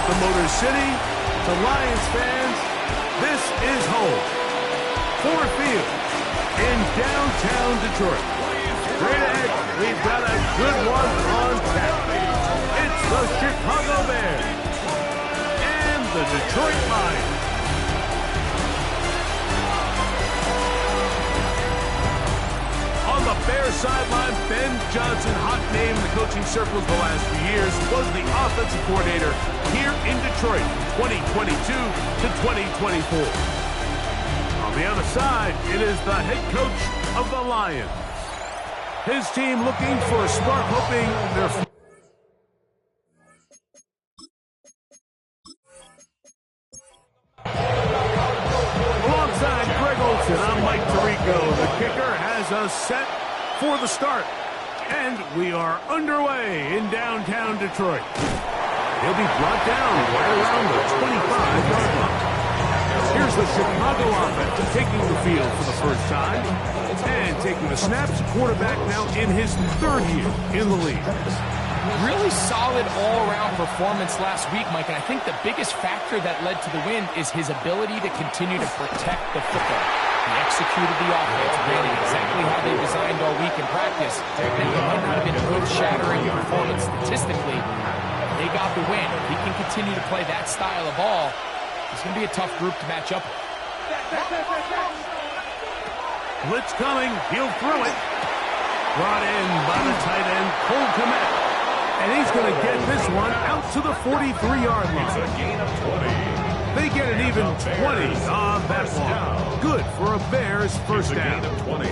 the Motor City, to Lions fans, this is home. Ford Field in downtown Detroit. Straight ahead, we've got a good one on tap. It's the Chicago Bears and the Detroit Lions. On the Bears sideline, Ben Johnson, hot name in the coaching circles the last few years, was the offensive coordinator here in Detroit, 2022 to 2024. On the other side, it is the head coach of the Lions. His team looking for a spark, hoping their... Alongside Greg Olsen, I'm Mike Tirico. The kicker has us set for the start. And we are underway in downtown Detroit. He'll be brought down right around the 25-yard line. Here's the Chicago offense taking the field for the first time. And taking the snaps, quarterback now in his third year in the league. Really solid all-around performance last week, Mike, and I think the biggest factor that led to the win is his ability to continue to protect the football. He executed the offense, ran it exactly how they designed all week in practice, and it might not have been an earth-shattering performance statistically. They got the win. If he can continue to play that style of ball, it's going to be a tough group to match up with. Blitz coming, he'll throw it. Brought in by the tight end, Cole Kmet. And he's going to get this one out to the 43-yard line. It's a gain of 20. They get an even 20 on that one. Good for a Bears first down. It's a gain of 20.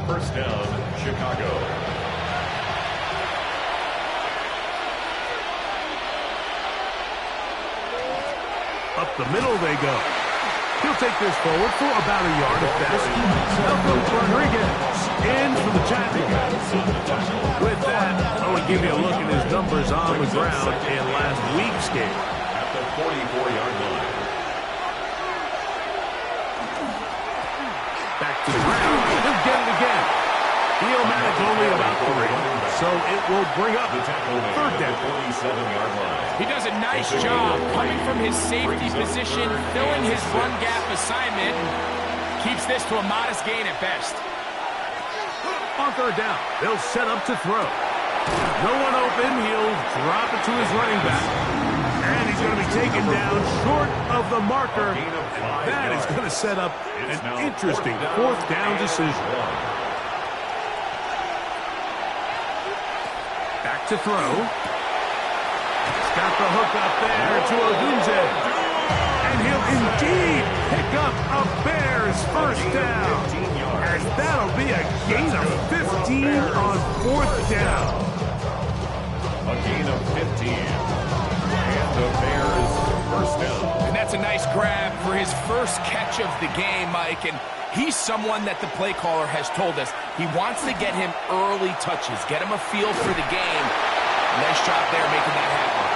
First down, Chicago. Up the middle they go. He'll take this forward for about a yard at best. Malcolm Rodriguez in for the tackle. With that, I want to give you a look at his numbers on the ground in last week's game. At the 44-yard line. Back to the ground. He'll get it again. Theomatic only about 3, so it will bring up third down. 47-yard line. He does a nice job coming from his safety position, filling his run gap assignment, keeps this to a modest gain at best. On third down, they'll set up to throw. No one open, he'll drop it to his running back. And he's going to be taken down short of the marker. And that is going to set up an interesting fourth down decision. Back to throw. He's got the hook up there to Odunze. And he'll indeed pick up a Bears first down. And that'll be a gain of 15 on fourth down. A gain of 15. And the Bears first down. And that's a nice grab for his first catch of the game, Mike. And he's someone that the play caller has told us he wants to get him early touches, get him a feel for the game. Nice job there making that happen.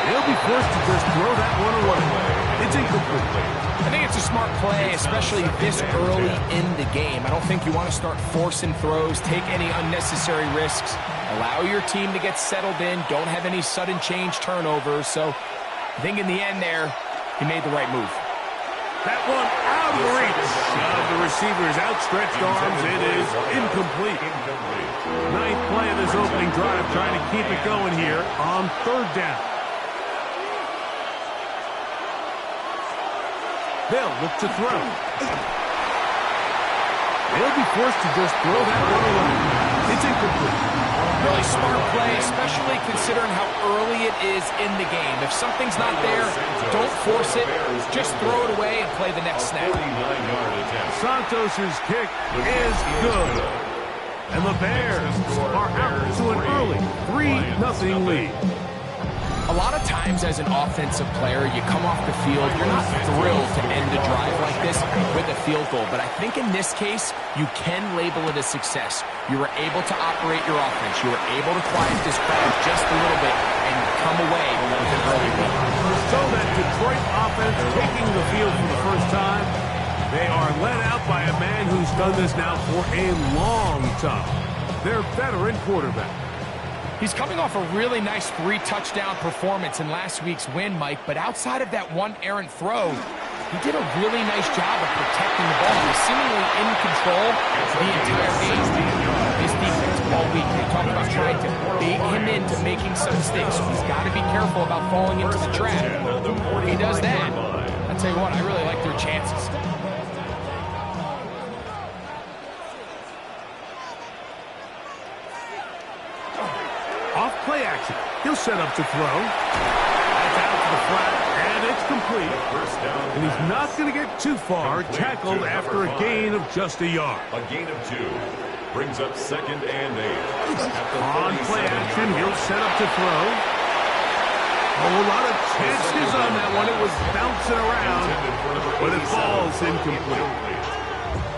He'll be forced to just throw that one away. It's incomplete. I think it's a smart play, especially this early in the game. I don't think you want to start forcing throws, take any unnecessary risks. Allow your team to get settled in. Don't have any sudden change turnovers. So I think in the end there, he made the right move. That one out of reach of the receiver's outstretched arms. It is incomplete. Ninth play of this opening drive, trying to keep it going here on third down. They'll look to throw. They'll be forced to just throw that one away. It's incomplete. Really smart play, especially considering how early it is in the game. If something's not there, don't force it. Just throw it away and play the next snap. Santos' kick is good. And the Bears are out to an early 3-0 lead. A lot of times as an offensive player, you come off the field, you're not thrilled to end a drive like this with a field goal. But I think in this case, you can label it a success. You were able to operate your offense. You were able to quiet this crowd just a little bit and come away with an early lead. So that Detroit offense taking the field for the first time, they are led out by a man who's done this now for a long time. Their veteran quarterback. He's coming off a really nice 3-touchdown performance in last week's win, Mike, but outside of that one errant throw, he did a really nice job of protecting the ball. He was seemingly in control the entire game. His defense all week, they talked about trying to bait him into making some mistakes, so he's got to be careful about falling into the trap. If he does that, I'll tell you what, I really like their chances. Off play action. He'll set up to throw. That's out to the flat, and it's complete. And he's not going to get too far, tackled after a gain of just a yard. A gain of 2 brings up 2nd and 8. On play action, he'll set up to throw. Oh, a lot of chances on that one. It was bouncing around, but it falls incomplete.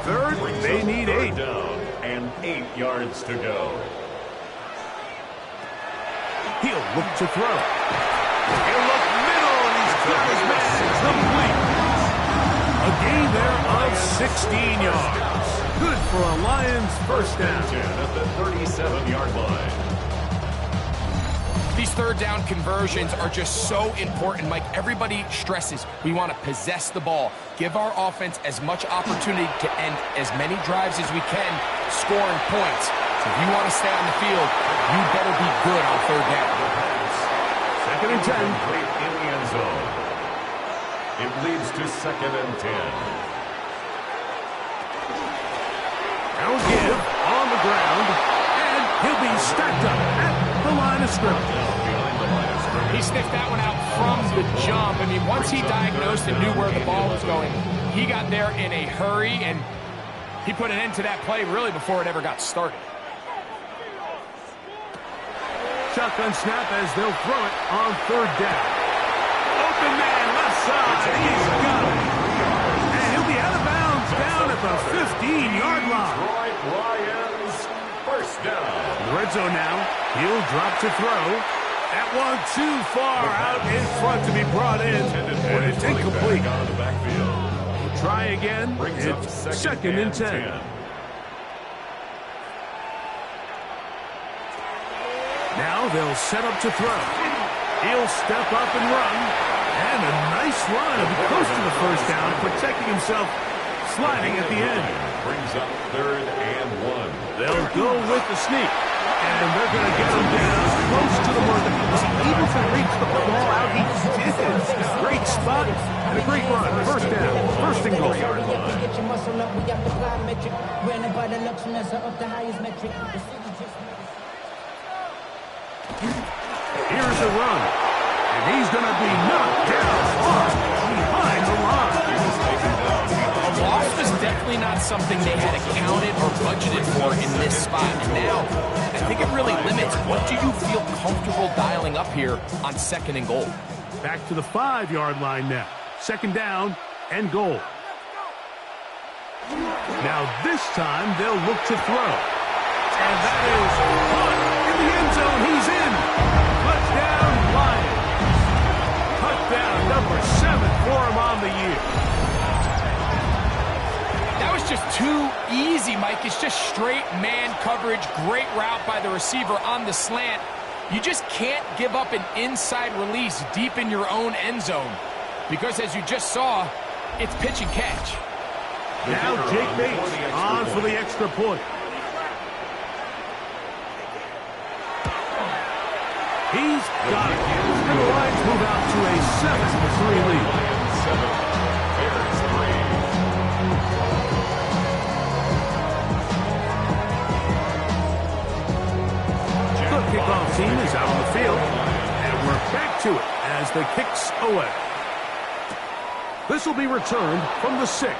Third, they need 8. Down and 8 yards to go. He'll look to throw. He'll look middle, and he's got his man complete. A gain there of 16 yards. Good for a Lions first down. At the 37-yard line. These third down conversions are just so important, Mike. Everybody stresses we want to possess the ball, give our offense as much opportunity to end as many drives as we can, scoring points. So if you want to stay on the field, you better be good on third down. 2nd and 10. Complete in the end zone. It leads to 2nd and 10. Now give on the ground, and he'll be stacked up at the line of scrimmage. He sniffed that one out from the jump. I mean, once he diagnosed and knew where the ball was going, he got there in a hurry, and he put an end to that play really before it ever got started. Shotgun snap as they'll throw it on 3rd down. Open man, left side, he's got it. And he'll be out of bounds down at the 15-yard line. Troy Ryan's first down. Red zone now. He'll drop to throw. That one too far out in front to be brought in. And it's incomplete. We'll try again. It's 2nd and 10. Now they'll set up to throw. He'll step up and run. And a nice run close to the first down, protecting himself, sliding at the end. Brings up 3rd and 1. They'll go with the sneak. And they're going to get him down close to the mark. Was he able to reach the ball out? He did. Great spot and a great run. First down. First and goal. Here's a run. And he's going to be knocked down hard behind the line. A loss was definitely not something they had accounted or budgeted for in this spot. And now, I think it really limits what do you feel comfortable dialing up here on 2nd and goal. Back to the 5-yard line now. 2nd down and goal. Now this time they'll look to throw. And that is caught in the end zone. He's in. Touchdown Lions. Touchdown number 7 for him on the year. That was just too easy, Mike. It's just straight man coverage. Great route by the receiver on the slant. You just can't give up an inside release deep in your own end zone. Because as you just saw, it's pitch and catch. Now Jake Bates on for the extra point. He's got it. And the Lions move out to a 7-3 lead. The kickoff team is out on the field. And we're back to it as the kick's away. This will be returned from the 6.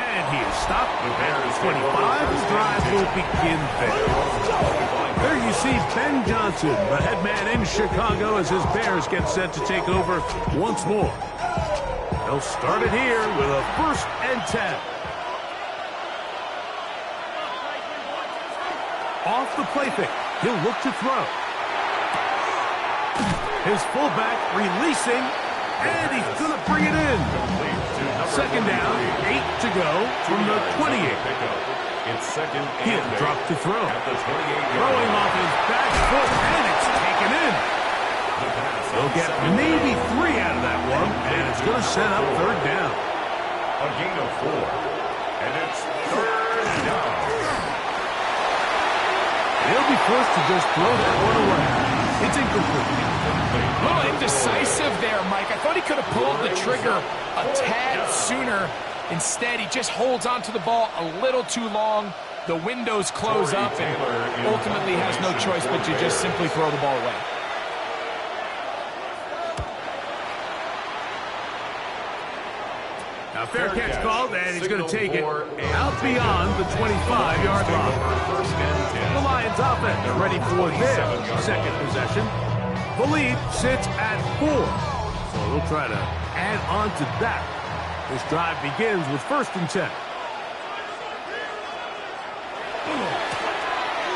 And he is stopped at the 25. The drive will begin there. There you see Ben Johnson, the head man in Chicago, as his Bears get set to take over once more. They'll start it here with a 1st and 10. Off the play fake, he'll look to throw. His fullback releasing, and he's going to bring it in. 2nd down, 8 to go from the 28. It's second and He'll drop to throw. at the 28-yard Throwing line. off his back foot, and it's taken in. The pass He'll on get second maybe down. 3 out of that one, and it's going to set up third down. A gain of 4. And it's third down. He'll be forced to just throw that one away. It's incomplete. A little indecisive there, Mike. I thought he could have pulled the trigger a tad sooner. Instead, he just holds onto the ball a little too long. The windows close up and ultimately has no choice but to just simply throw the ball away. Now, fair catch called, and he's going to take it out beyond the 25-yard line. The Lions offense are ready for their second possession. The lead sits at 4, so they'll try to add on to that. This drive begins with 1st and 10.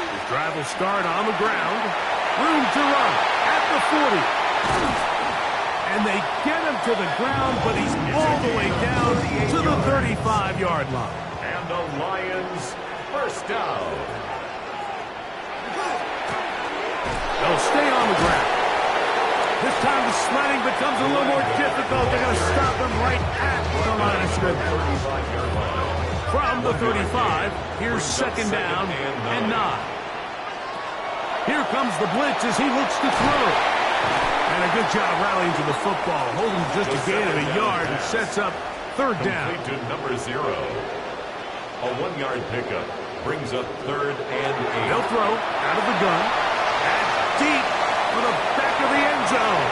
This drive will start on the ground. Room to run at the 40. And they get him to the ground, but he's all the way down to the 35-yard line. And the Lions first down. They'll stay on the ground. This time the sledding becomes a little more difficult. They're going to stop him right at the line of scrimmage. From the 35, here's 2nd down and 9. Here comes the blitz as he looks to throw. And a good job rallying to the football, holding just a gain of a yard and sets up 3rd down. Complete to number 0. A 1-yard pickup brings up 3rd and 8. They'll throw out of the gun. And deep for the back of the end zone.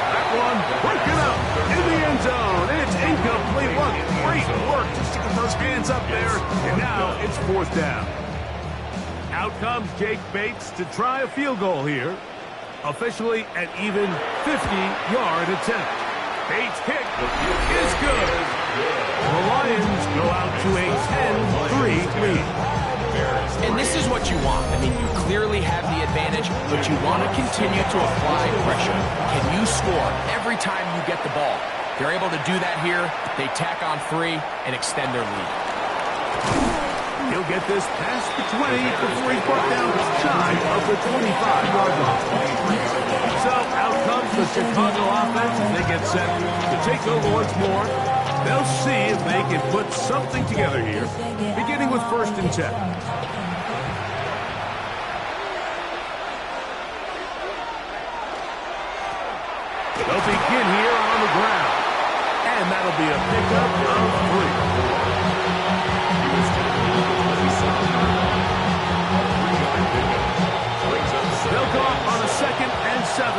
That one broken up in the end zone. It's incomplete. What great work to stick those hands up there. And now it's 4th down. Out comes Jake Bates to try a field goal here. Officially an even 50-yard attempt. Bates' kick is good. The Lions go out to a 10-3 lead. And this is what you want. I mean, you clearly have the advantage, but you want to continue to apply pressure. Can you score every time you get the ball? They're able to do that here. They tack on 3 and extend their lead. He'll get this past the 20 before he's brought down shy of the 25-yard line. So out comes the Chicago offense as they get set to take over once more. They'll see if they can put something together here, beginning with 1st and 10. They'll begin here on the ground, and that'll be a pickup of 3. They'll go up on a 2nd and 7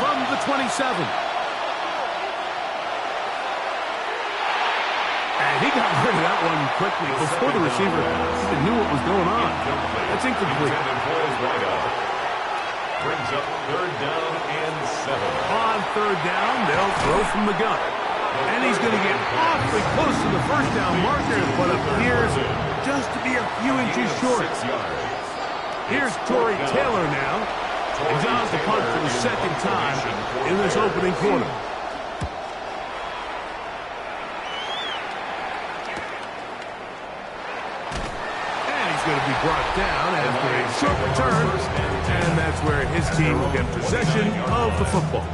from the 27. And he got rid of that one quickly before the receiver even knew what was going on. That's incomplete. Brings up 3rd down and 7. On 3rd down, they'll throw from the gun. And he's going to get awfully close to the 1st down marker, but appears just to be a few inches short. Here's Torrey Taylor now. And John's to punt for the 2nd time in this opening quarter. And he's going to be brought down after a short return. And that's where his team will get possession of the football.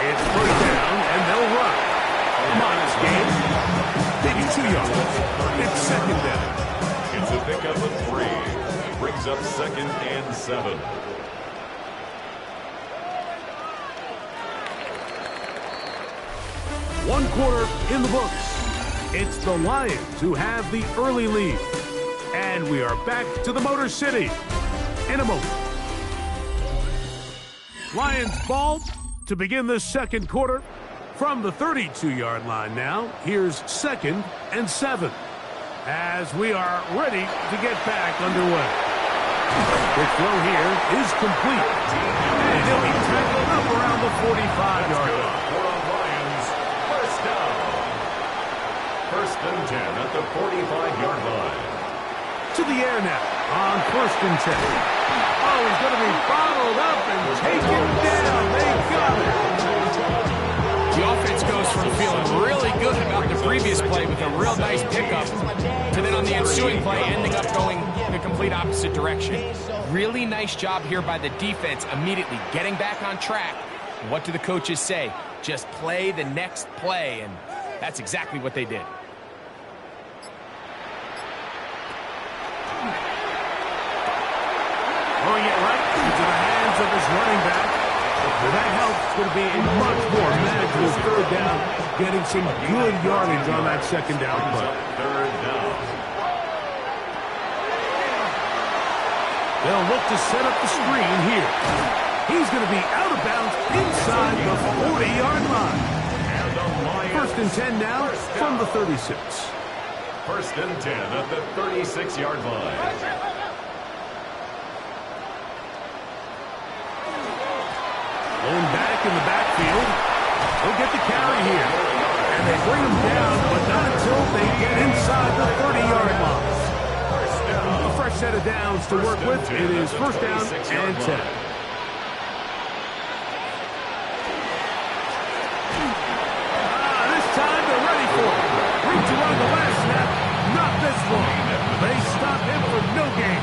It's 1st down, and they'll run. Modest gain. Maybe 2 yards. It's 2nd down. It's a pickup of 3. Brings up 2nd and 7. One quarter in the books. It's the Lions who have the early lead. And we are back to the Motor City in a moment. Lions ball to begin the 2nd quarter. From the 32-yard line now, here's 2nd and 7. As we are ready to get back underway. The throw here is complete. And he'll be tackled up around the 45-yard line. For the Lions, first down. 1st and 10 at the 45-yard to the air now on 1st and 10. Oh, he's going to be bottled up and taken down. They got it. The offense goes from feeling really good about the previous play with a real nice pickup to then on the ensuing play ending up going the complete opposite direction. Really nice job here by the defense immediately getting back on track. What do the coaches say? Just play the next play, and that's exactly what they did. Throwing it right into the hands of his running back. Well, that helps. It's going to be a much more manageable 3rd down, getting some good yardage on that 2nd down play. 3rd down. They'll look to set up the screen here. He's going to be out of bounds inside the 40-yard line. 1st and 10 now from the 36. 1st and 10 at the 36-yard line. Going back in the backfield. He'll get the carry here. And they bring him down, but not until they get inside the 30-yard line. A fresh set of downs to work with. It is 1st down and 10. This time they're ready for it. Reach around the last snap. Not this one. They stop him for no gain.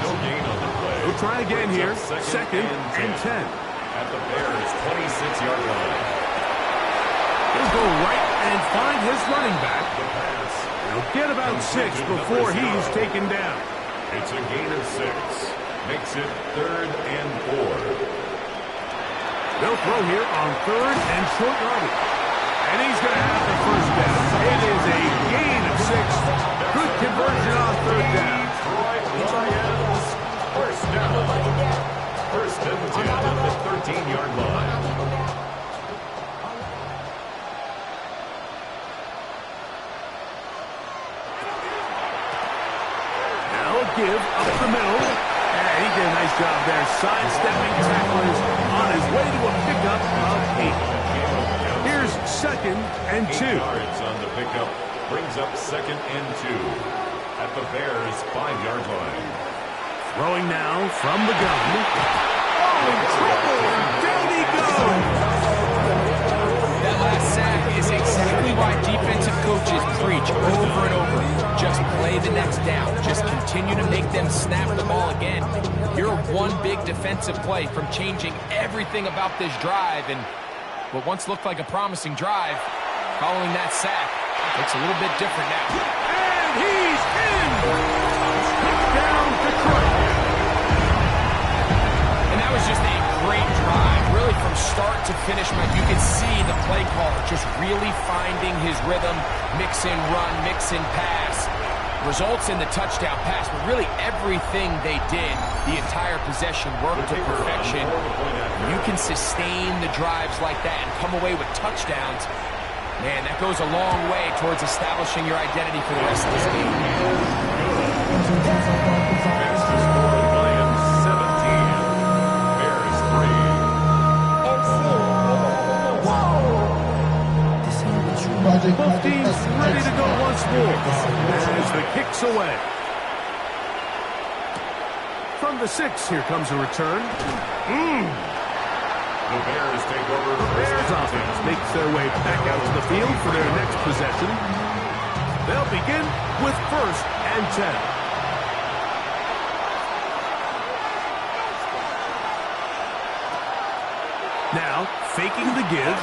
No gain on the play. We'll try again here. 2nd and 10. At the Bears' 26-yard line. He'll go right and find his running back. He'll get about 6 before he's taken down. It's a gain of 6. Makes it 3rd and 4. They'll throw here on 3rd and short yardage. And he's going to have the 1st down. It is a gain of 6. Good conversion on 3rd down. Lions, 1st down. 1st and 10 at the 13-yard line. Now a give up the middle. And he did a nice job there, sidestepping tacklers on his way to a pickup of 8. Here's 2nd and 2. 8 yards on the pickup. Brings up 2nd and 2 at the Bears' 5-yard line. Throwing now from the gun. Oh, in trouble, and down he goes. That last sack is exactly why defensive coaches preach over and over. Just play the next down. Just continue to make them snap the ball again. You're one big defensive play from changing everything about this drive, and what once looked like a promising drive, following that sack, looks a little bit different now. And he's in! Touchdown, Detroit. And that was just a great drive, really from start to finish, Mike. You can see the play caller just really finding his rhythm, mix in run, mix in pass. Results in the touchdown pass, but really everything they did, the entire possession worked to perfection. You can sustain the drives like that and come away with touchdowns. Man, that goes a long way towards establishing your identity for the rest of this game. Both teams ready to go once more as the kick's away. From the 6, here comes a return. The Bears take over. The Bears offense makes their way back out to the field for their next possession. They'll begin with 1st and 10. Now, faking the give.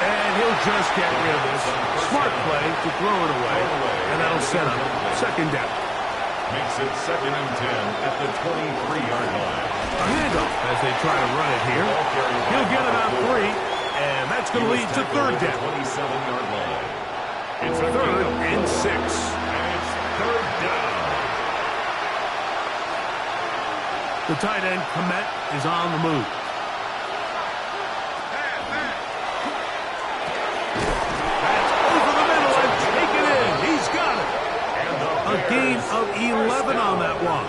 And he'll just get rid of this. Smart play to throw it away. And that'll set up 2nd down. Makes it 2nd and 10 at the 23-yard line. A handoff as they try to run it here. He'll get about 3, and that's going to lead to 3rd down. 27-yard line. It's a 3rd and 6. And it's 3rd down. The tight end, Komet, is on the move. That's over the middle and taken in. He's got it. A gain of 11 on that one.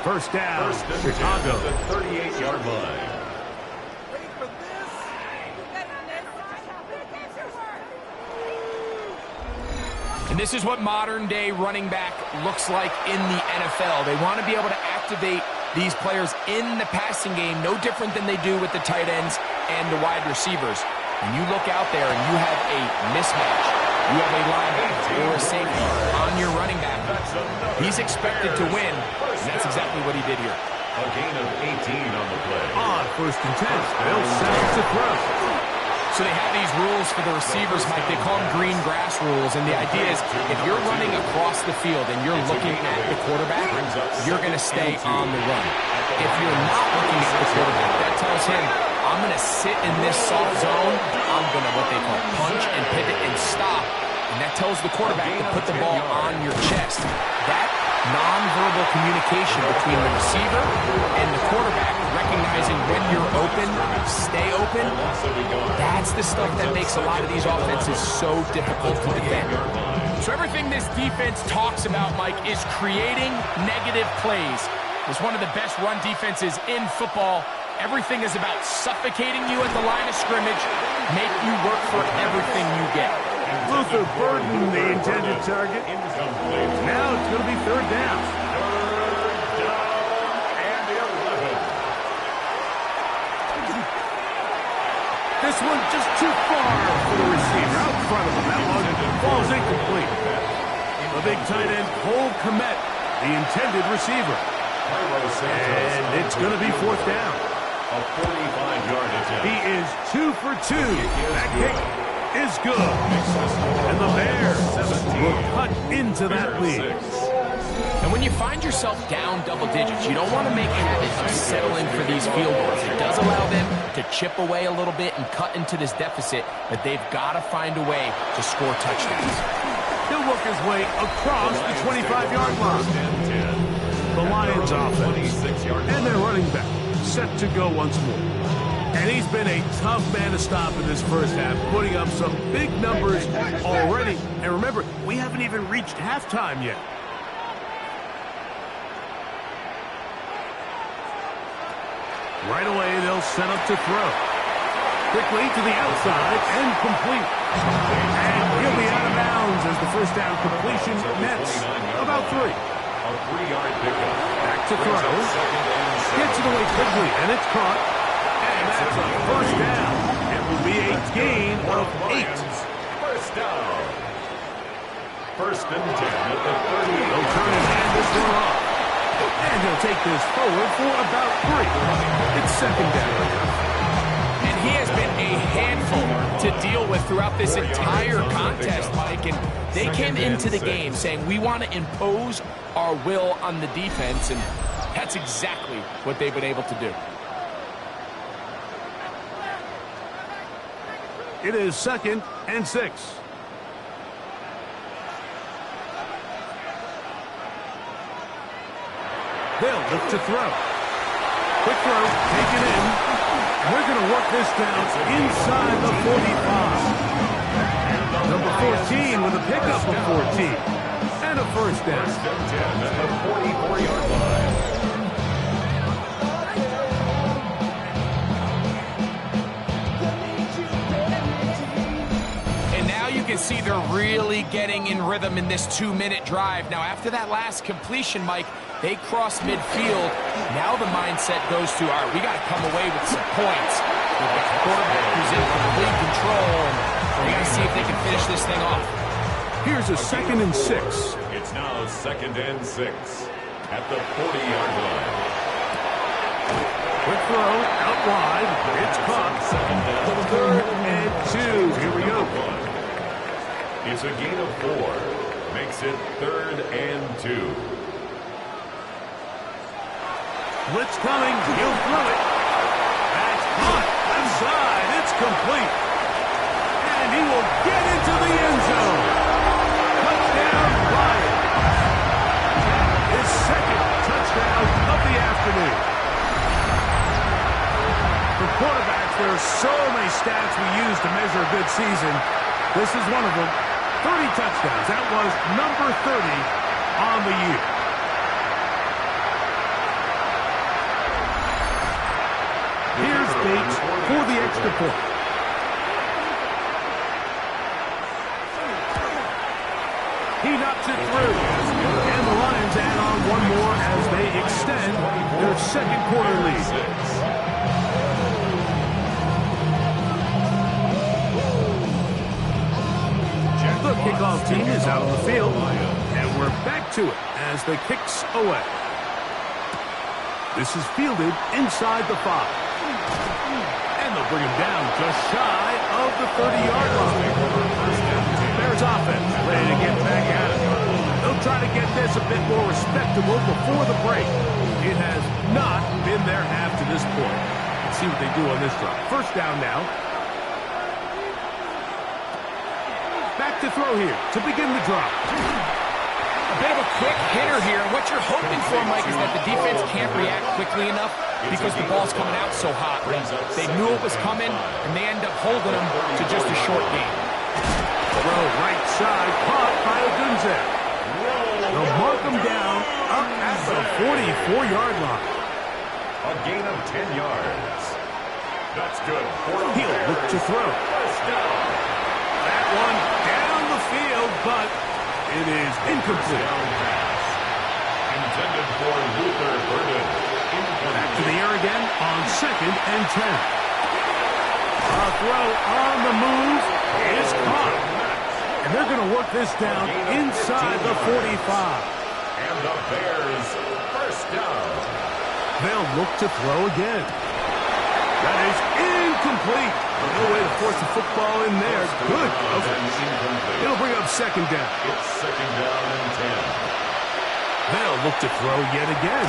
1st down, Chicago. At the 38-yard line. And this is what modern-day running back looks like in the NFL. They want to be able to activate these players in the passing game, no different than they do with the tight ends and the wide receivers. When you look out there and you have a mismatch, you have a linebacker or a safety on your running back, he's expected to win, and that's exactly what he did here. A gain of 18 on the play. On 1st and 10, they'll set up to throw. So they have these rules for the receivers, Mike. They call them green grass rules. And the idea is if you're running across the field and you're looking at the quarterback, you're going to stay on the run. If you're not looking at the quarterback, that tells him, I'm going to sit in this soft zone. I'm going to what they call punch and pivot and stop. And that tells the quarterback to put the ball on your chest. That nonverbal communication between the receiver and the quarterback, recognizing when you're open, stay open, that's the stuff that makes a lot of these offenses so difficult to defend. So everything this defense talks about, Mike, is creating negative plays. It's one of the best run defenses in football. Everything is about suffocating you at the line of scrimmage, make you work for everything you get. Luther Burden, the intended target. Now it's going to be 3rd down. And 11. This one just too far for the receiver. Out in front of him. That one falls incomplete. The big tight end, Cole Kmet, the intended receiver. And it's going to be 4th down. A 45-yard attempt. He is 2 for 2. That kick is good. And the Bears will cut into that lead. And when you find yourself down double digits, you don't want to make habit of settling for these field goals. It does allow them to chip away a little bit and cut into this deficit, but they've got to find a way to score touchdowns. He'll work his way across the 25-yard line. The Lions offense and their running back set to go once more. And he's been a tough man to stop in this first half, putting up some big numbers already. And remember, we haven't even reached halftime yet. Right away, they'll set up to throw. Quickly to the outside and complete. And he'll be out of bounds as the first down completion nets about 3. A 3-yard pickup. Back to throw. Gets it away quickly, and it's caught. And that's a first down. It will be a gain of 8. First down. 1st and 10 at the 30. They'll turn and hand this one off. And he'll take this forward for about 3. It's 2nd down. And he has been a handful to deal with throughout this entire contest, Mike. And they came into the game saying, we want to impose our will on the defense. And that's exactly what they've been able to do. It is 2nd and 6. They'll look to throw. Quick throw, taken in. And we're going to work this down inside the 45. Number 14 with a pickup of 14. And a first down. 1st and 10 at the 44-yard line. You can see they're really getting in rhythm in this 2-minute drive. Now, after that last completion, Mike, they cross midfield. Now the mindset goes to, all right, we got to come away with some points. We've got the quarterback who's in complete control, and we got to see if they can finish this thing off. Here's a 2nd and 6. It's now 2nd and 6 at the 40-yard line. Quick throw, out wide. It's caught. 3rd and 2. Here we go. It's a gain of 4. Makes it 3rd and 2. Blitz coming. He'll throw it. That's caught. Left side. It's complete. And he will get into the end zone. Touchdown, Lions. His 2nd touchdown of the afternoon. For quarterbacks, there are so many stats we use to measure a good season. This is one of them. 30 touchdowns. That was number 30 on the year. Here's Bates for the extra point. He knocks it through. And the Lions add on one more as they extend their second quarter lead. The kickoff team is out on the field, and we're back to it as the kick's away. This is fielded inside the 5. And they'll bring him down just shy of the 30-yard line. Bears offense ready to get back at it. They'll try to get this a bit more respectable before the break. It has not been their half to this point. Let's see what they do on this drive. First down now. Back to throw here to begin the drive. A bit of a quick hitter here. What you're hoping for, Mike, is that the defense can't react quickly enough because the ball's coming out so hot. They knew it was coming, and they end up holding them to just a short gain. Throw right side, caught by Ogunze. They'll mark him down up at the 44-yard line. A gain of 10 yards. That's good. He'll look to throw. That one down the field, but it is incomplete. Intended for Luther Burden. Back to the air again on 2nd and 10. A throw on the move is caught. And they're going to work this down inside the 45. And the Bears first down. They'll look to throw again. That is incomplete. No way to force the football in there. Good coverage. It'll bring up 2nd down. It's 2nd down and 10. They'll look to throw yet again.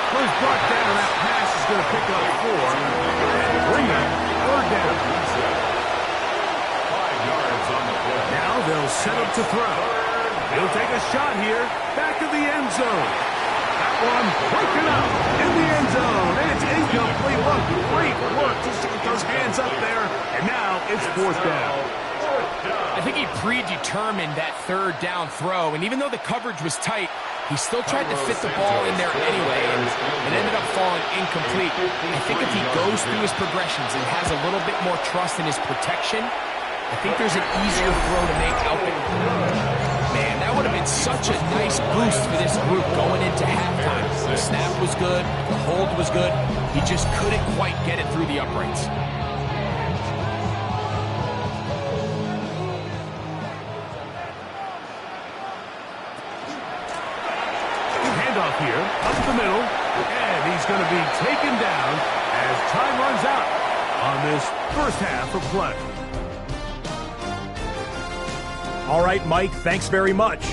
Well, he's brought down. That pass is going to pick up 4 and bring up 3rd down. 5 yards on the play. Now they'll set up to throw. He'll take a shot here. Back to the end zone. That one broken up in the end zone. And it's incomplete. Look, great work just to get those hands up there. And now it's 4th down. I think he predetermined that 3rd down throw, and even though the coverage was tight, he still tried to fit the ball in there anyway, and it ended up falling incomplete. I think if he goes through his progressions and has a little bit more trust in his protection, I think there's an easier throw to make out there. Man, that would have been such a nice boost for this group going into halftime. The snap was good, the hold was good, he just couldn't quite get it through the uprights. Handoff here, up the middle, and he's going to be taken down as time runs out on this first half of play. All right, Mike, thanks very much.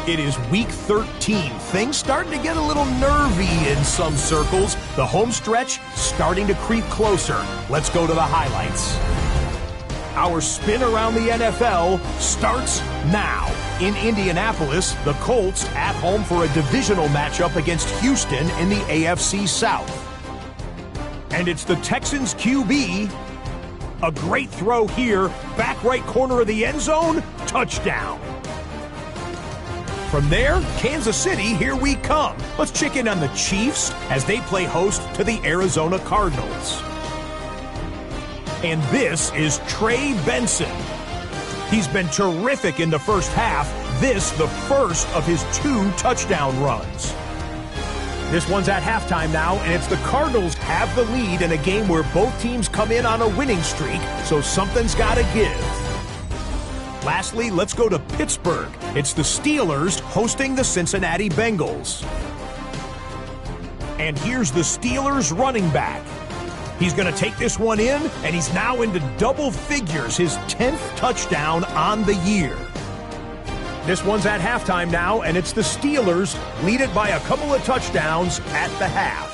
It is week 13. Things starting to get a little nervy in some circles. The home stretch starting to creep closer. Let's go to the highlights. Our spin around the NFL starts now. In Indianapolis, the Colts at home for a divisional matchup against Houston in the AFC South. And it's the Texans QB. A great throw here, back right corner of the end zone, touchdown. From there, Kansas City, here we come. Let's check in on the Chiefs as they play host to the Arizona Cardinals. And this is Trey Benson. He's been terrific in the first half. This, the first of his 2 touchdown runs. This one's at halftime now, and it's the Cardinals have the lead in a game where both teams come in on a winning streak, so something's got to give. Lastly, let's go to Pittsburgh. It's the Steelers hosting the Cincinnati Bengals. And here's the Steelers running back. He's going to take this one in, and he's now into double figures, his 10th touchdown on the year. This one's at halftime now, and it's the Steelers lead it by a couple of touchdowns at the half.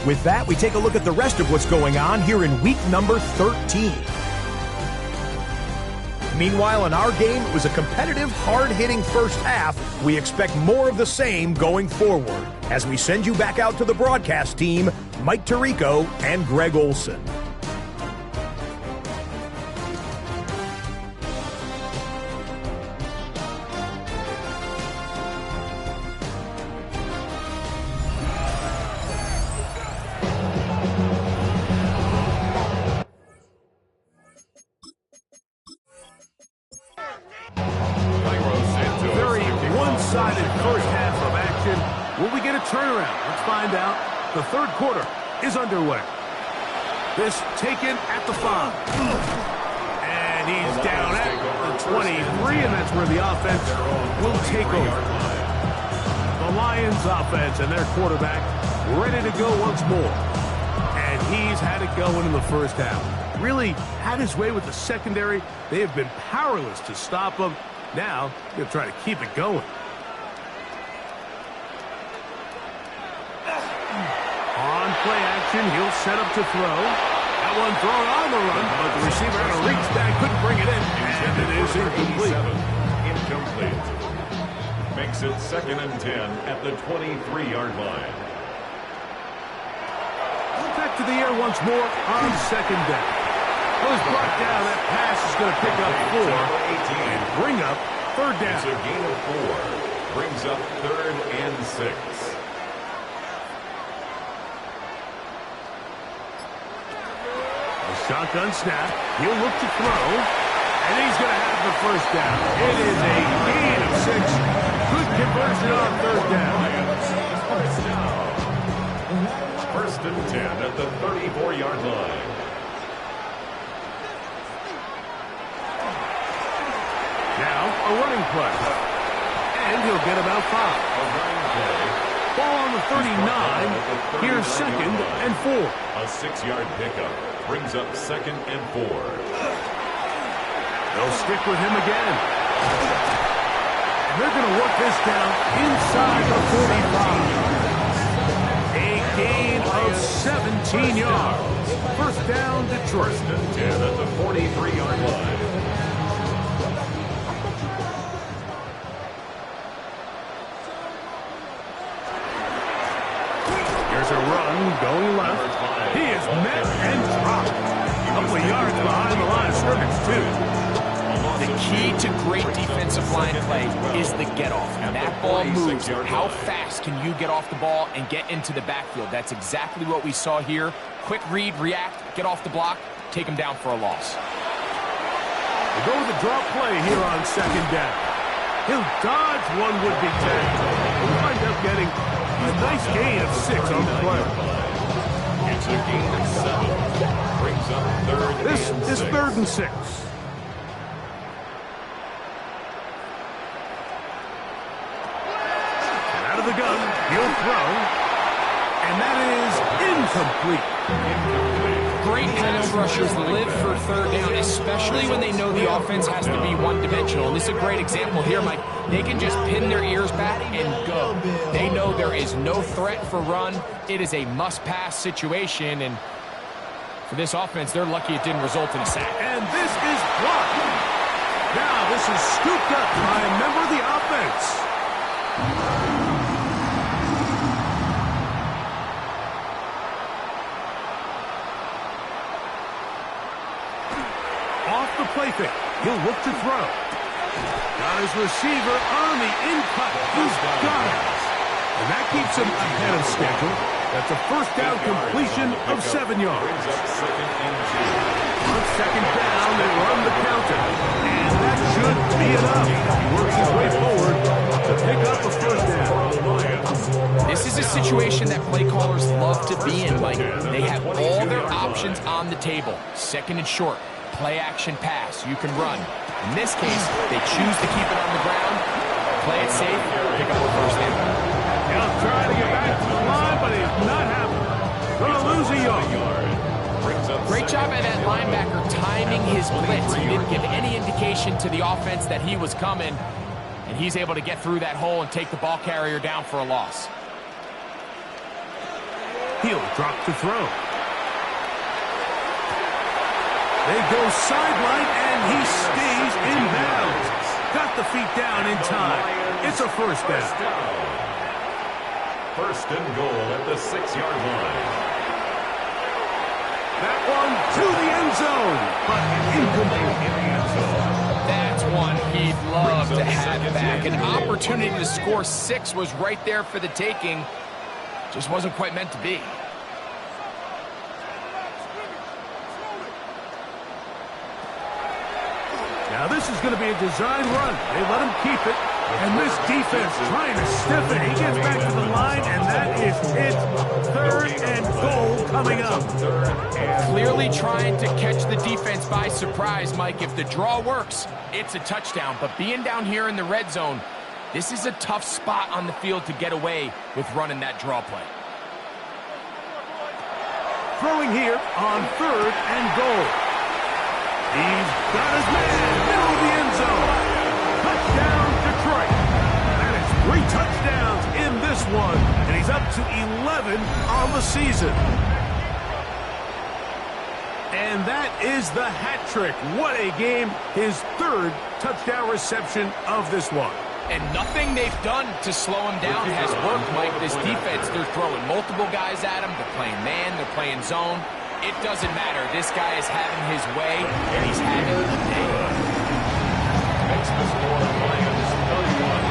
With that, we take a look at the rest of what's going on here in week number 13. Meanwhile, in our game, it was a competitive, hard-hitting first half. We expect more of the same going forward. As we send you back out to the broadcast team, Mike Tirico and Greg Olson. turnaround? Let's find out. The third quarter is underway. This taken at the 5. And he's down at the 23, and that's where the offense will take over. The Lions offense and their quarterback ready to go once more. And he's had it going in the first half. Really had his way with the secondary. They have been powerless to stop him. Now, he'll try to keep it going. On play action, he'll set up to throw. That one thrown on the run, but the receiver had to reach back, couldn't bring it in, and it is incomplete. Incomplete. Makes it 2nd and 10 at the 23-yard line. Back to the air once more on second down. Was brought down. That pass is going to pick up 4 and bring up third down. It's a gain of 4. Brings up 3rd and 6. A shotgun snap. He'll look to throw. And he's going to have the first down. It is a gain of 6. Good conversion on third down. First and 10 at the 34-yard line. Now a running play. And he'll get about 5. A running play. Ball on the 39. Here's 2nd and 4. A 6-yard pickup. Brings up 2nd and 4. They'll stick with him again. And they're going to work this down inside the 45. A gain of 17 yards. First down, Detroit. First and 10 at the 43-yard line. Here's a run going left. He is met and dropped. A couple of yards behind the line of scrimmage, too. The key to great defensive line play is the get-off. And that ball moves. How fast can you get off the ball and get into the backfield? That's exactly what we saw here. Quick read, react, get off the block, take him down for a loss. They go with a drop play here on second down. He'll dodge one would-be tackle. He'll wind up getting a nice gain of 6 on the play. It's a gain of 7. Brings up 3rd This and 6. is 3rd and 6. Out of the gun, he'll throw, and that is incomplete. Great pass rushers live for third down, especially when they know the offense has to be one-dimensional. And this is a great example here, Mike. They can just pin their ears back and go. They know there is no threat for run. It is a must-pass situation, and for this offense, they're lucky it didn't result in a sack. And this is blocked. Now this is scooped up by a member of the offense. Off the play fake. He'll look to throw. Got his receiver on the in-cut. He's got it. And that keeps him ahead of schedule. That's a first down completion of 7 yards. Brings up 2nd and 2. On second down, they run the counter. And that should be enough. He works his way forward to pick up a first down. This is a situation that play callers love to be in, Mike. They have all their options on the table. 2nd and short. Play action pass. You can run. In this case, they choose to keep it on the ground, play it safe, pick up a first down. He'll try to get back to the line, but he's not happening. Going to lose a yard. Great job by that linebacker timing his blitz. He didn't give any indication to the offense that he was coming, and he's able to get through that hole and take the ball carrier down for a loss. He'll drop to throw. They go sideline, and he stays in bounds. Got the feet down in time. It's a first down. First and goal at the 6-yard line. That one to the end zone, but incomplete in the end zone. That's one he'd love to have back. An opportunity to score 6 was right there for the taking. Just wasn't quite meant to be. Now this is going to be a design run. They let him keep it. And this defense trying to stiff it. He gets back to the line, and that is it. 3rd and goal coming up. Clearly trying to catch the defense by surprise, Mike. If the draw works, it's a touchdown. But being down here in the red zone, this is a tough spot on the field to get away with running that draw play. Throwing here on 3rd and goal. He's got his man, middle of the end zone. Touchdown, Detroit. That is 3 touchdowns in this one, and he's up to 11 on the season. And that is the hat trick. What a game. His 3rd touchdown reception of this one. And nothing they've done to slow him down has worked, Mike. This defense, they're throwing multiple guys at him. They're playing man, they're playing zone. It doesn't matter. This guy is having his way, and he's having the day. Makes the score Lions 31,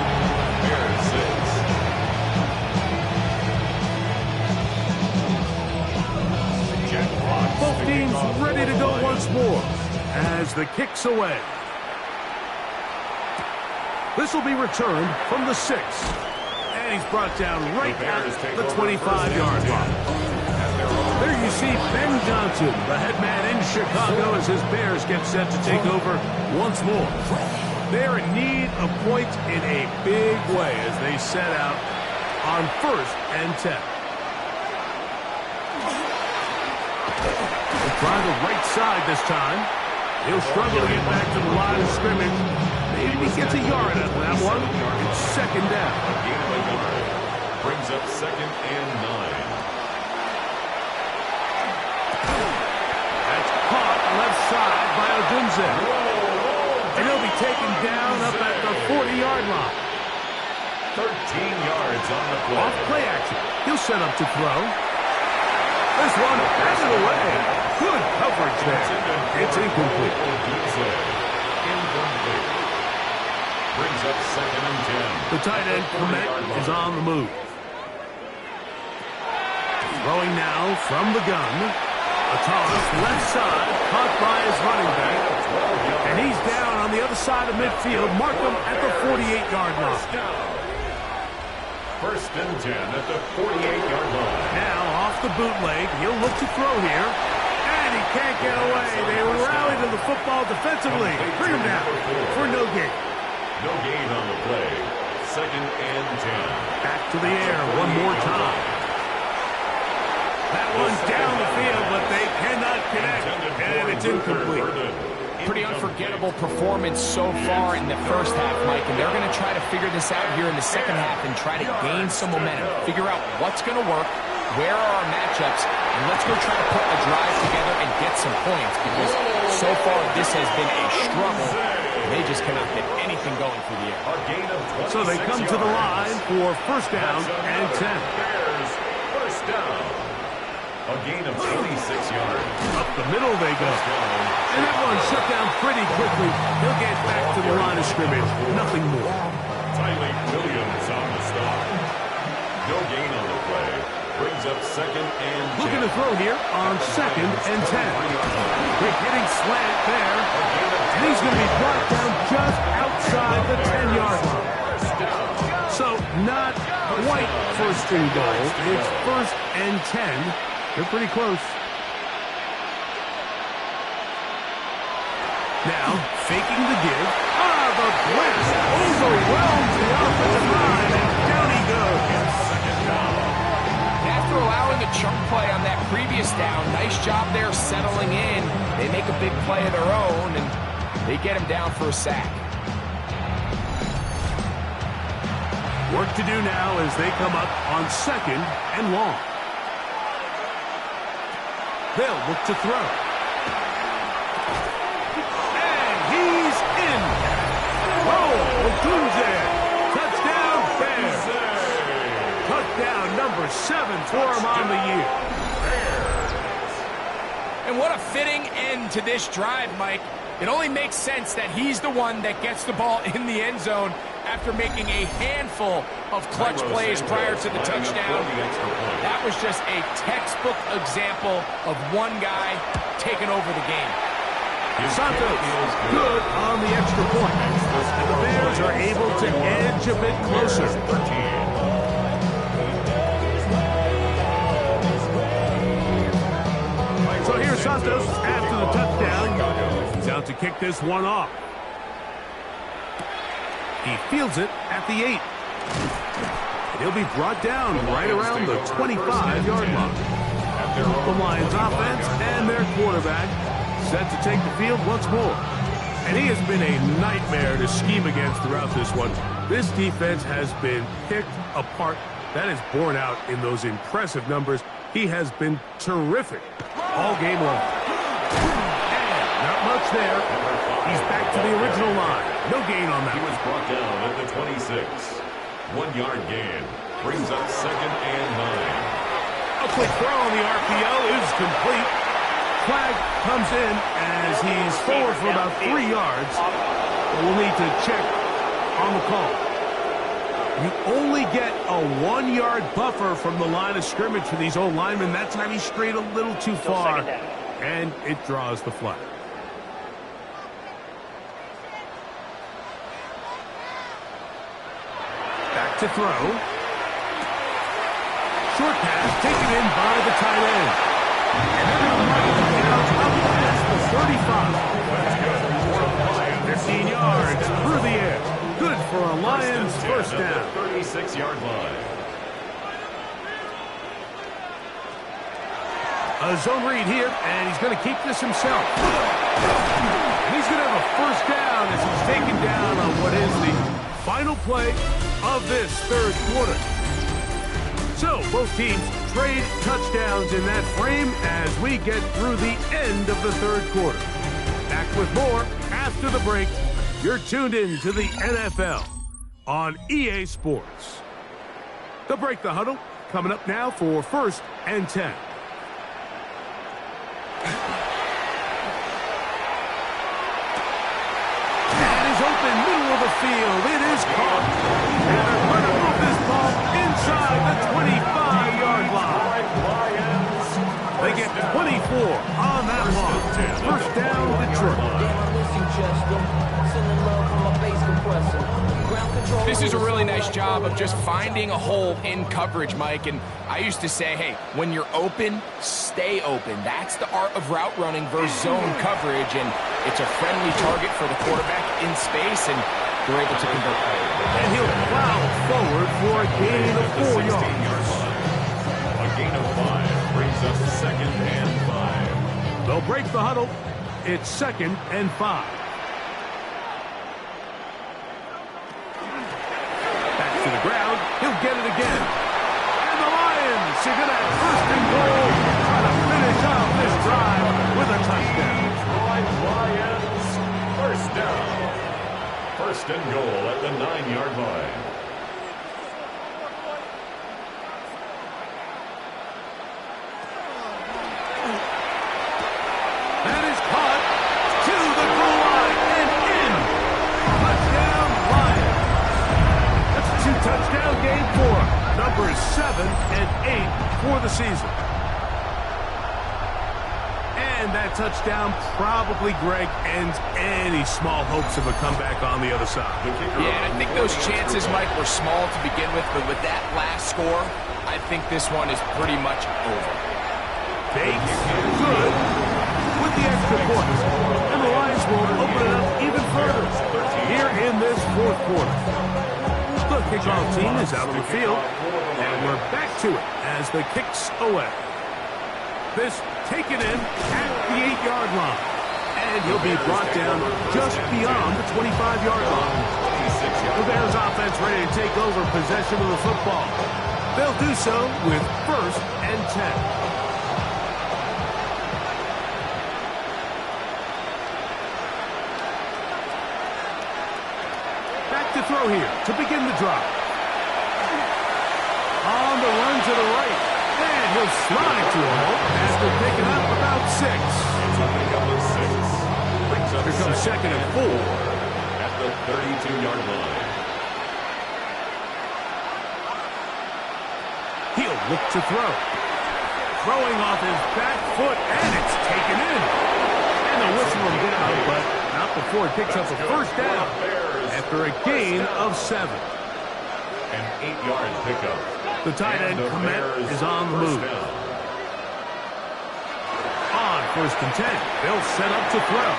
Bears 6. Both teams ready to go once more as the kick's away. This will be returned from the 6. And he's brought down right at the 25-yard line. There you see Ben Johnson, the head man in Chicago, as his Bears get set to take over once more. They're in need of points in a big way as they set out on 1st and 10. They'll try the right side this time. He'll struggle to get back to the line of scrimmage. Maybe he gets a yard out of that one. It's 2nd down. A gain of a yard. Brings up 2nd and 9. That's caught left side by Odunze. And he'll be taken down up at the 40-yard line. 13 yards on the play. Off play action. He'll set up to throw. This one has it away. Good coverage there. It's incomplete. Incomplete. Brings up 2nd and 10. The tight end, Clement, is on the move. Throwing now from the gun. A toss left side, caught by his running back. And he's down on the other side of midfield. Mark him at the 48-yard line. 1st and 10 at the 48-yard line. Now off the bootleg. He'll look to throw here. And he can't get away. They rally to the football defensively. Bring him down for no gain. No gain on the play. 2nd and 10. Back to the air one more time. That one's down the field, but they cannot connect, and it's incomplete. Pretty unforgettable performance so far in the 1st half, Mike, and they're going to try to figure this out here in the 2nd half and try to gain some momentum, figure out what's going to work, where are our matchups, and let's go try to put a drive together and get some points, because so far this has been a struggle. They just cannot get anything going for the air. So they come to the line for 1st down and 10. Bears 1st down. A gain of 26 yards. Up the middle they go. And that one shut down pretty quickly. He'll get back to the line of scrimmage. Nothing more. Tyler Williams on the stop. No gain on the play. Brings up 2nd and 10. Looking to throw here on 2nd and 10. Quick hitting slant there. And he's going to be brought down just outside the 10-yard line. So not quite 1st and goal. It's 1st and 10. They're pretty close. Now, faking the give. The blitz overwhelms the offensive line, and down he goes. 2nd down. After allowing a chunk play on that previous down, nice job there settling in. They make a big play of their own, and they get him down for a sack. Work to do now as they come up on 2nd and long. They'll look to throw. And he's in. Odunze. Touchdown, Bears. Touchdown number 7 for him on the year. And what a fitting end to this drive, Mike. It only makes sense that he's the one that gets the ball in the end zone after making a handful of clutch plays prior to the touchdown. That was just a textbook example of one guy taking over the game. Santos, good on the extra point. And the Bears are able to edge a bit closer. So here's Santos after the touchdown. He's out to kick this one off. He fields it at the 8. He'll be brought down right around the 25-yard line. The Lions offense and their quarterback set to take the field once more. And he has been a nightmare to scheme against throughout this one. This defense has been picked apart. That is borne out in those impressive numbers. He has been terrific all game long. And not much there. He's back to the original line. No gain on that. He was brought down at the 26. 1-yard gain. Brings up 2nd and 9. A quick throw on the RPO is complete. Flag comes in as he's forward for about 3 yards. We'll need to check on the call. You only get a 1-yard buffer from the line of scrimmage for these old linemen. That time he strayed a little too far, and it draws the flag. Back to throw. Short pass taken in by the tight end. And they're marking down up past the 35. 15 yards through the air. Good for a Lions first down. 36-yard line. A zone read here, and he's going to keep this himself. And he's going to have a first down as he's taken down on what is the final play of this third quarter. So, both teams trade touchdowns in that frame as we get through the end of the third quarter. Back with more after the break. You're tuned in to the NFL on EA Sports. The break, the huddle, coming up now for 1st and 10. That is open, middle of the field. It is caught. And they're going to move this ball inside the 25-yard line. They get 24 on that long. First down, Detroit. This is a really nice job of just finding a hole in coverage, Mike. And I used to say, hey, when you're open, stay open. That's the art of route running versus zone coverage. And it's a friendly target for the quarterback in space, and they're able to convert. And he'll plow forward for a gain of 4 yards. A gain of 5 brings up 2nd and 5. They'll break the huddle. It's 2nd and 5. Back to the ground. He'll get it again. And the Lions are going to have 1st and goal. Trying to finish off this drive with a touchdown. Lions, first down. 1st and goal at the 9-yard line. That is caught to the goal line and in. Touchdown, Lions. That's a 2-touchdown game for numbers 7 and 8 for the season. And that touchdown probably, Greg, ends any small hopes of a comeback on the other side. Yeah, I think those chances, Mike, were small to begin with, but with that last score, I think this one is pretty much over. Bates, good, with the extra point. And the Lions will open it up even further here in this fourth quarter. The kickoff team is out on the field, and we're back to it as the kicks away. This taken in at the 8-yard line. And he'll be brought down just beyond the 25-yard line. The Bears offense ready to take over possession of the football. They'll do so with 1st and 10. To throw here to begin the drive. On the run to the right. And he'll slide to a hole after picking up about 6. It's a pickup of 6. Here comes 2nd and 4. At the 32-yard line. He'll look to throw. Throwing off his back foot, and it's taken in. And to whistle him down, but not before he picks up a first down after a gain of 7. An 8-yard pickup. The tight end, Komet, is on the move. On 1st and 10, they'll set up to throw.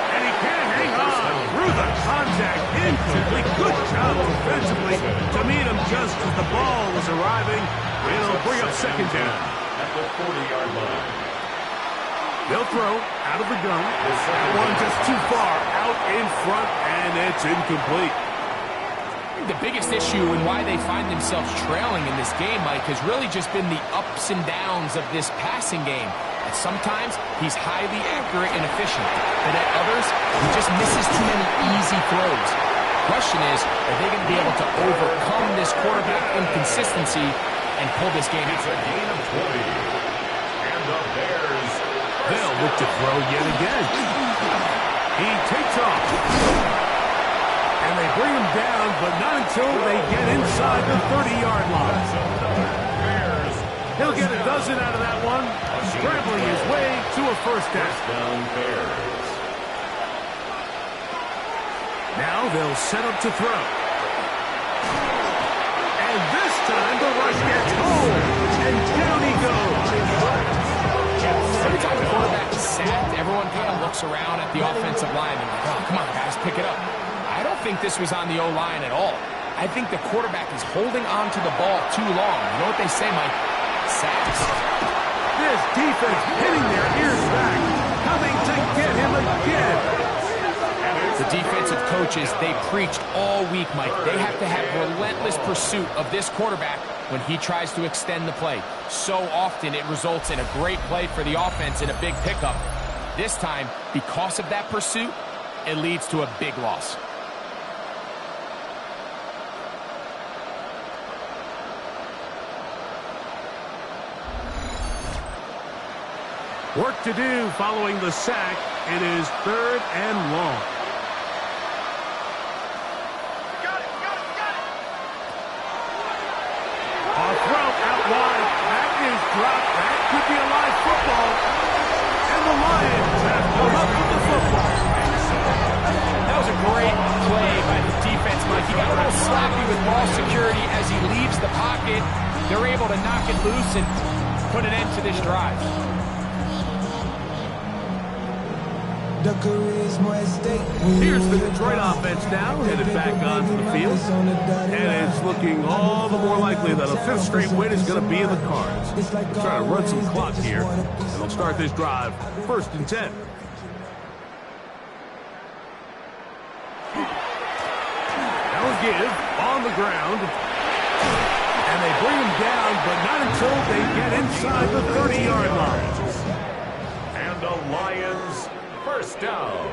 And he can't hang on through the contact. Incomplete. Good job defensively to meet him just as the ball was arriving. It'll bring up 2nd down. At the 40-yard line. They'll throw out of the gun. That one just too far out in front, and it's incomplete. The biggest issue and why they find themselves trailing in this game, Mike, has really just been the ups and downs of this passing game. And sometimes he's highly accurate and efficient, but at others, he just misses too many easy throws. The question is, are they going to be able to overcome this quarterback inconsistency and pull this game out? It's a gain of 20. And the Bears. They'll look to throw yet again. He takes off. And they bring him down, but not until they get inside the 30-yard line. He'll get a dozen out of that one, scrambling his way to a first down. Now they'll set up to throw. And this time the rush gets home, and down he goes. Every time the quarterback is sacked, everyone kind of looks around at the offensive line and like, oh, come on, guys, pick it up. I don't think this was on the O-line at all. I think the quarterback is holding on to the ball too long. You know what they say, Mike? Sacks. This defense hitting their ears back, coming to get him again. The defensive coaches, they preached all week, Mike. They have to have relentless pursuit of this quarterback when he tries to extend the play. So often it results in a great play for the offense and a big pickup. This time, because of that pursuit, it leads to a big loss. Work to do following the sack. It is 3rd and long. A throw out wide. That is dropped. That could be a live football. And the Lions have come up with the football. That was a great play by the defense, Mike. He got a little sloppy with ball security as he leaves the pocket. They're able to knock it loose and put an end to this drive. Here's the Detroit offense now, headed back onto the field. And it's looking all the more likely that a 5th straight win is going to be in the cards. They're trying to run some clock here, and they'll start this drive 1st and 10. They'll give on the ground. And they bring him down, but not until they get inside the 30-yard line. And the Lions, 1st down.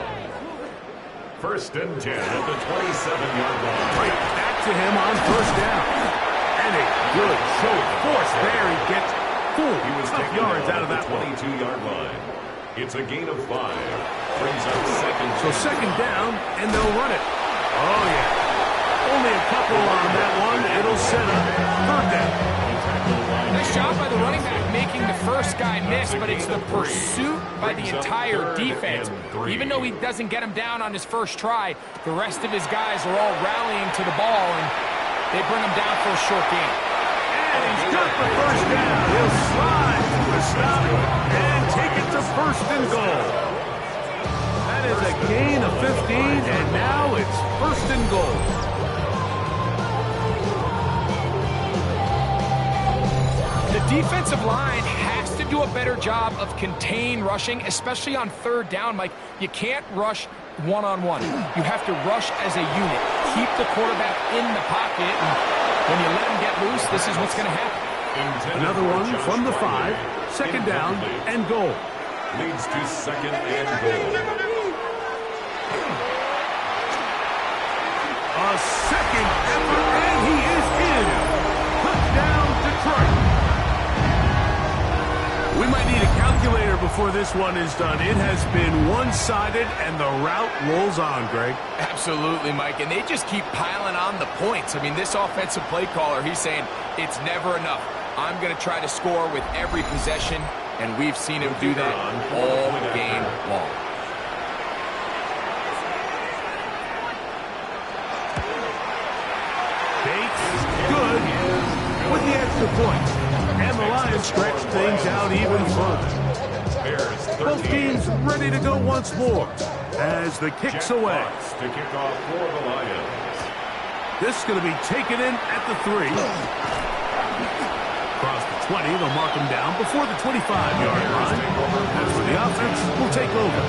1st and 10 at the 27-yard line. Right back to him on 1st down. And a good show of force there. He gets 4 tough yards out of that 22-yard line. It's a gain of 5. Brings up 2nd. So 2nd down, and they'll run it. Oh, yeah. Only a couple on that one. It'll set up 3rd down. Nice job by the running back making the first guy miss, but it's the pursuit by the entire defense. Even though he doesn't get him down on his first try, the rest of his guys are all rallying to the ball, and they bring him down for a short gain. And he's got the first down. He'll slide to the stop and take it to 1st and goal. That is a gain of 15, and now it's 1st and goal. The defensive line has to do a better job of contain rushing, especially on 3rd down, Mike. You can't rush one-on-one. You have to rush as a unit. Keep the quarterback in the pocket, and when you let him get loose, this is what's going to happen. Another one from the 5, 2nd down and goal. Leads to 2nd and goal. A second effort, and he is in. Touchdown, Detroit. We might need a calculator before this one is done. It has been one-sided, and the route rolls on, Greg. Absolutely, Mike, and they just keep piling on the points. I mean, this offensive play caller, he's saying it's never enough. I'm going to try to score with every possession, and we've seen him do that all game long. extra points. And the Lions stretch things out even further. Both teams ready to go once more as the kick's away. To kick off for the Lions. This is going to be taken in at the 3. Across the 20, they'll mark him down before the 25-yard line. That's where the offense will take over.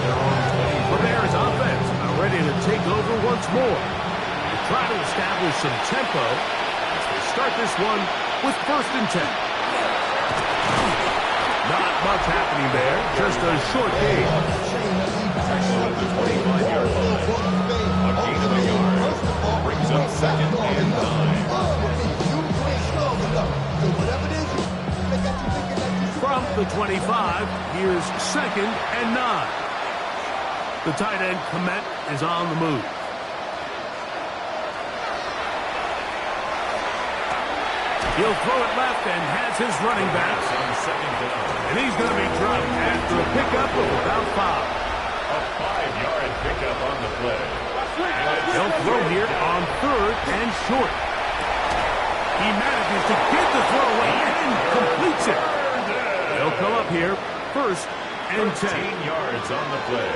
The Bears offense now ready to take over once more. To try to establish some tempo as they start this one with 1st and 10. Not much happening there, just a short gain. Tackle at the 25-yard line. A gain of a yard. Brings up 2nd and 9. From the 25, here's 2nd and 9. The tight end, Komet, is on the move. He'll throw it left and has his running back. And he's going to be dropped after a pickup of about 5. A 5-yard pickup on the play. They'll throw here on 3rd and short. He manages to get the throw away and completes it. They'll come up here 1st and 10. 13 yards on the play.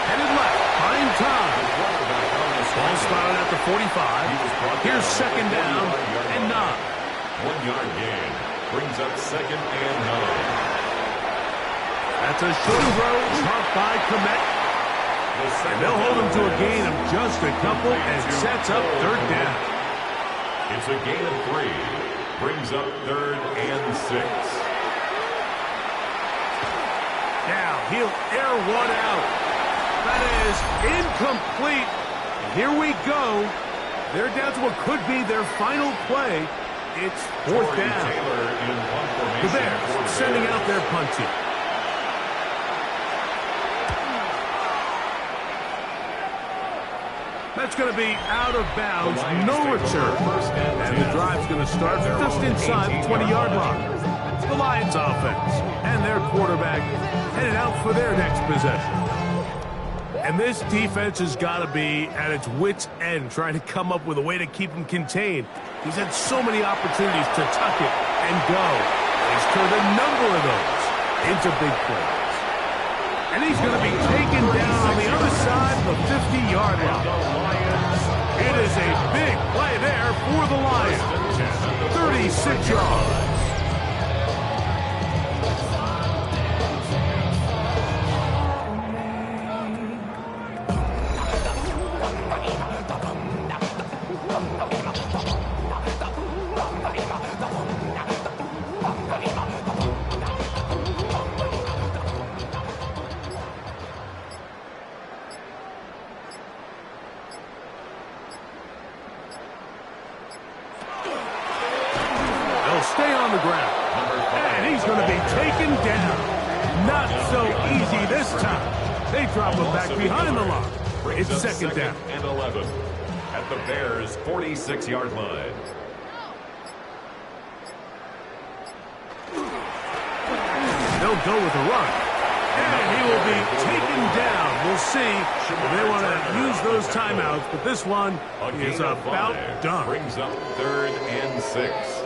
Headed left, find time. Ball spotted at the 45. Here's 2nd down and 9. 1-yard gain. Brings up 2nd and 9. That's a short throw, caught by Komet. And they'll hold him to a gain of just a couple and sets up 3rd down. It's a gain of 3. Brings up 3rd and 6. Now he'll air one out. That is incomplete. And here we go. They're down to what could be their final play. It's 4th down. The Bears sending out their punt team. That's going to be out of bounds, no return. And the drive's going to start just inside the 20-yard line. The Lions offense and their quarterback headed out for their next possession. And this defense has got to be at its wits' end trying to come up with a way to keep him contained. He's had so many opportunities to tuck it and go. He's turned a number of those into big plays. And he's going to be taken down on the other side of the 50-yard line. It is a big play there for the Lions. 36 yards. Stay on the ground. And he's going to be taken down. Not so easy this time. They drop him back behind the line. It's 2nd down. And 11 at the Bears' 46-yard line. They'll go with a run. And he will be taken down. We'll see if they want to use those timeouts, but this one is about done. Brings up 3rd and 6.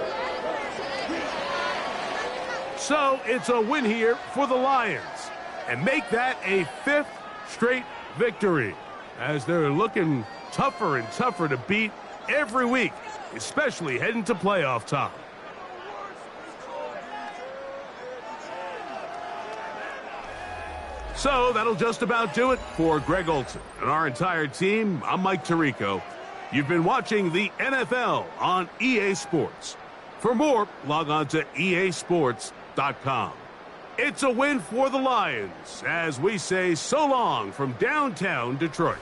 So it's a win here for the Lions and make that a 5th straight victory as they're looking tougher and tougher to beat every week, especially heading to playoff time. So that'll just about do it for Greg Olson and our entire team. I'm Mike Tirico. You've been watching the NFL on EA Sports. For more, log on to easports.com. It's a win for the Lions as we say so long from downtown Detroit.